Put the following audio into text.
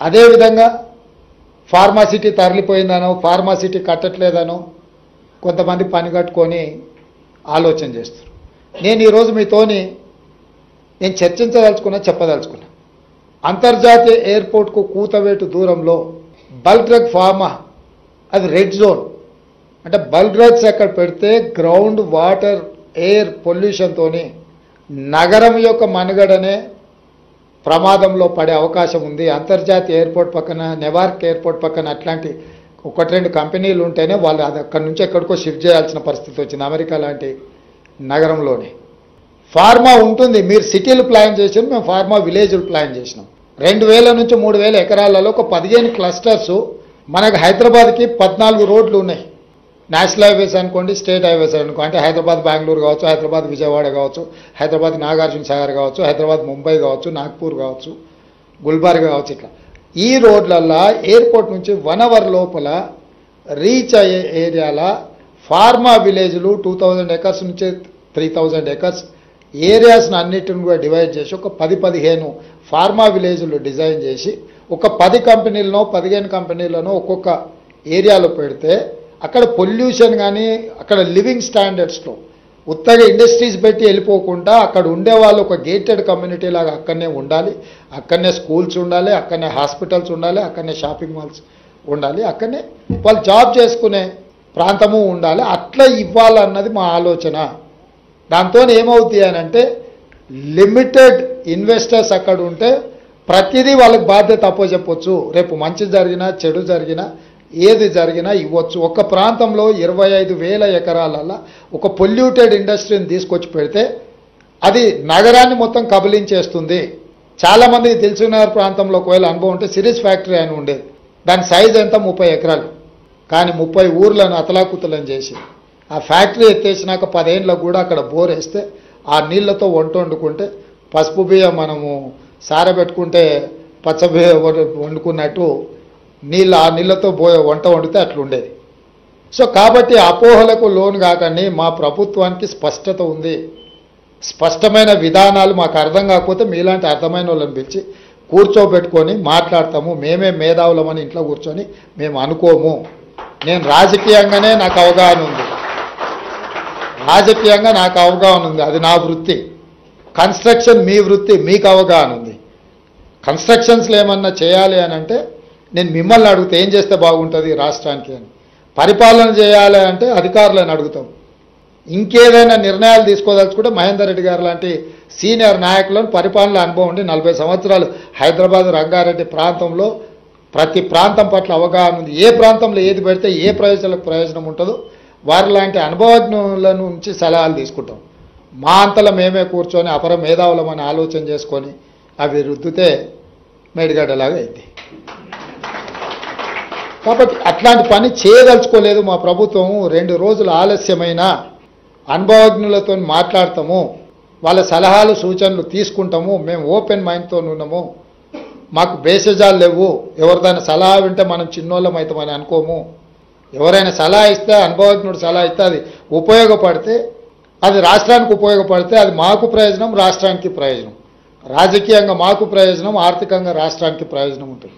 అదేవిధంగా pharma city తరలిపోయిందనో pharma city కట్టట్లేదనో కొంతమంది పని కట్టుకొని ఆలోచన చేస్తారు. నేను ఈరోజు మీతోని నేను చెప్పదలుచుకున్నా అంతర్జాతీయ ఎయిర్పోర్ట్కు కూతవేటు దూరంలో బల్క్ డ్రగ్ ఫార్మా అది రెడ్ జోన్. అంటే బల్క్ డ్రగ్స్ అక్కడ పెడితే గ్రౌండ్ వాటర్ ఎయిర్ పొల్యూషన్తోని నగరం యొక్క మనుగడనే ప్రమాదంలో పడే అవకాశం ఉంది. అంతర్జాతీయ ఎయిర్పోర్ట్ పక్కన నెవార్క్ ఎయిర్పోర్ట్ పక్కన అట్లాంటి 1-2 కంపెనీలు ఉంటేనే వాళ్ళు అది అక్కడి నుంచి ఎక్కడికో షిఫ్ట్ చేయాల్సిన పరిస్థితి వచ్చింది. అమెరికా లాంటి నగరంలోనే ఫార్మా ఉంటుంది. మీరు సిటీలు ప్లాన్ చేసినాం, మేము ఫార్మా విలేజ్లు ప్లాన్ చేసినాం. 2000 నుంచి 3000 ఎకరాలలో ఒక 15 క్లస్టర్స్. మనకు హైదరాబాద్కి 14 రోడ్లు ఉన్నాయి. నేషనల్ హైవేస్ అనుకోండి, స్టేట్ హైవేస్ అనుకో, అంటే హైదరాబాద్ బెంగళూరు కావచ్చు, హైదరాబాద్ విజయవాడ కావచ్చు, హైదరాబాద్ నాగార్జున సాగర్ కావచ్చు, హైదరాబాద్ ముంబై కావచ్చు, నాగ్పూర్ కావచ్చు, గుల్బర్గా కావచ్చు. ఇట్లా ఈ రోడ్లల్లో ఎయిర్పోర్ట్ నుంచి 1 అవర్ లోపల రీచ్ అయ్యే ఏరియాల ఫార్మా విలేజ్లు 2000 ఎకర్స్ నుంచి 3000 ఎకర్స్ ఏరియాస్ని అన్నిటిని కూడా డివైడ్ చేసి ఒక 10-15 ఫార్మా విలేజ్లు డిజైన్ చేసి ఒక 10 కంపెనీలనో 15 కంపెనీలనో ఒక్కొక్క ఏరియాలో పెడితే అక్కడ పొల్యూషన్ కానీ అక్కడ లివింగ్ స్టాండర్డ్స్లో ఉత్తగా ఇండస్ట్రీస్ పెట్టి వెళ్ళిపోకుండా అక్కడ ఉండేవాళ్ళు ఒక గేటెడ్ కమ్యూనిటీ లాగా అక్కడనే ఉండాలి. అక్కడనే స్కూల్స్ ఉండాలి, అక్కడనే హాస్పిటల్స్ ఉండాలి, అక్కడనే షాపింగ్ మాల్స్ ఉండాలి, అక్కడనే వాళ్ళు జాబ్ చేసుకునే ప్రాంతము ఉండాలి. అట్లా ఇవ్వాలన్నది మా ఆలోచన. దాంతో ఏమవుతుంది అని అంటే లిమిటెడ్ ఇన్వెస్టర్స్ అక్కడ ఉంటే ప్రతిదీ వాళ్ళకి బాధ్యత అప్పచెప్పొచ్చు. రేపు మంచి జరిగినా చెడు జరిగినా ఏది జరిగినా ఇవ్వచ్చు. ఒక ప్రాంతంలో 25,000 ఎకరాలలో ఒక పొల్యూటెడ్ ఇండస్ట్రీని తీసుకొచ్చి పెడితే అది నగరాన్ని మొత్తం కబలించేస్తుంది. చాలామందికి తెలిసిన ప్రాంతంలో ఒకవేళ అనుభవం ఉంటే సిరీస్ ఫ్యాక్టరీ అని ఉండేది. దాని సైజ్ ఎంత 30 ఎకరాలు. కానీ 30 ఊర్లను అతలాకుతలం చేసి ఆ ఫ్యాక్టరీ ఎత్తేసినాక 10 ఏళ్ళకు కూడా అక్కడ బోర్ వేస్తే ఆ నీళ్లతో వంట వండుకుంటే పసుపు బియ్యం మనము సారబెట్టుకుంటే పచ్చ బియ్యం వండుకున్నట్టు ఆ నీళ్ళతో వంట వండితే అట్లుండేది. సో కాబట్టి అపోహలకు లోను కాకండి. మా ప్రభుత్వానికి స్పష్టత ఉంది. స్పష్టమైన విధానాలు మాకు అర్థం కాకపోతే మీలాంటి అర్థమైన వాళ్ళని పిలిచి కూర్చోబెట్టుకొని మాట్లాడతాము. మేమే మేధావులమని ఇంట్లో కూర్చొని మేము అనుకోము. నేను రాజకీయంగానే నాకు అవగాహన ఉంది. అది నా వృత్తి. కన్స్ట్రక్షన్ మీ వృత్తి, మీకు అవగాహన ఉంది. కన్స్ట్రక్షన్స్లో ఏమన్నా చేయాలి అని అంటే నేను మిమ్మల్ని అడుగుతా ఏం చేస్తే బాగుంటుంది రాష్ట్రానికి అని. పరిపాలన చేయాలి అంటే అధికారులను అడుగుతాం. ఇంకేదైనా నిర్ణయాలు తీసుకోదలుచుకుంటే మహేందర్ రెడ్డి గారు లాంటి సీనియర్ నాయకులను పరిపాలన అనుభవం ఉండి 40 సంవత్సరాలు హైదరాబాద్ రంగారెడ్డి ప్రాంతంలో ప్రతి ప్రాంతం పట్ల అవగాహన ఉంది. ఏ ప్రాంతంలో ఏది పెడితే ఏ ప్రజలకు ప్రయోజనం ఉంటుందో వారి లాంటి అనుభవజ్ఞుల నుంచి సలహాలు తీసుకుంటాం. మా అంతలో మేమే కూర్చొని అపర మేధావులమని ఆలోచన చేసుకొని అవి రుద్దితే మేడిగడ్డలాగా అయింది. కాబట్టి అట్లాంటి పని చేయదలుచుకోలేదు మా ప్రభుత్వము. 2 రోజులు ఆలస్యమైన అనుభవజ్ఞులతో మాట్లాడతాము, వాళ్ళ సలహాలు సూచనలు తీసుకుంటాము. మేము ఓపెన్ మైండ్తో ఉన్నాము. మాకు బేసజాలు లేవు. ఎవరిదైనా సలహా వింటే మనం చిన్నోళ్ళం అవుతామని అనుకోము. ఎవరైనా సలహా ఇస్తే అనుభవజ్ఞుడు సలహా ఇస్తే అది ఉపయోగపడితే అది రాష్ట్రానికి ఉపయోగపడితే అది మాకు ప్రయోజనం, రాష్ట్రానికి ప్రయోజనం. రాజకీయంగా మాకు ప్రయోజనం, ఆర్థికంగా రాష్ట్రానికి ప్రయోజనం ఉంటుంది.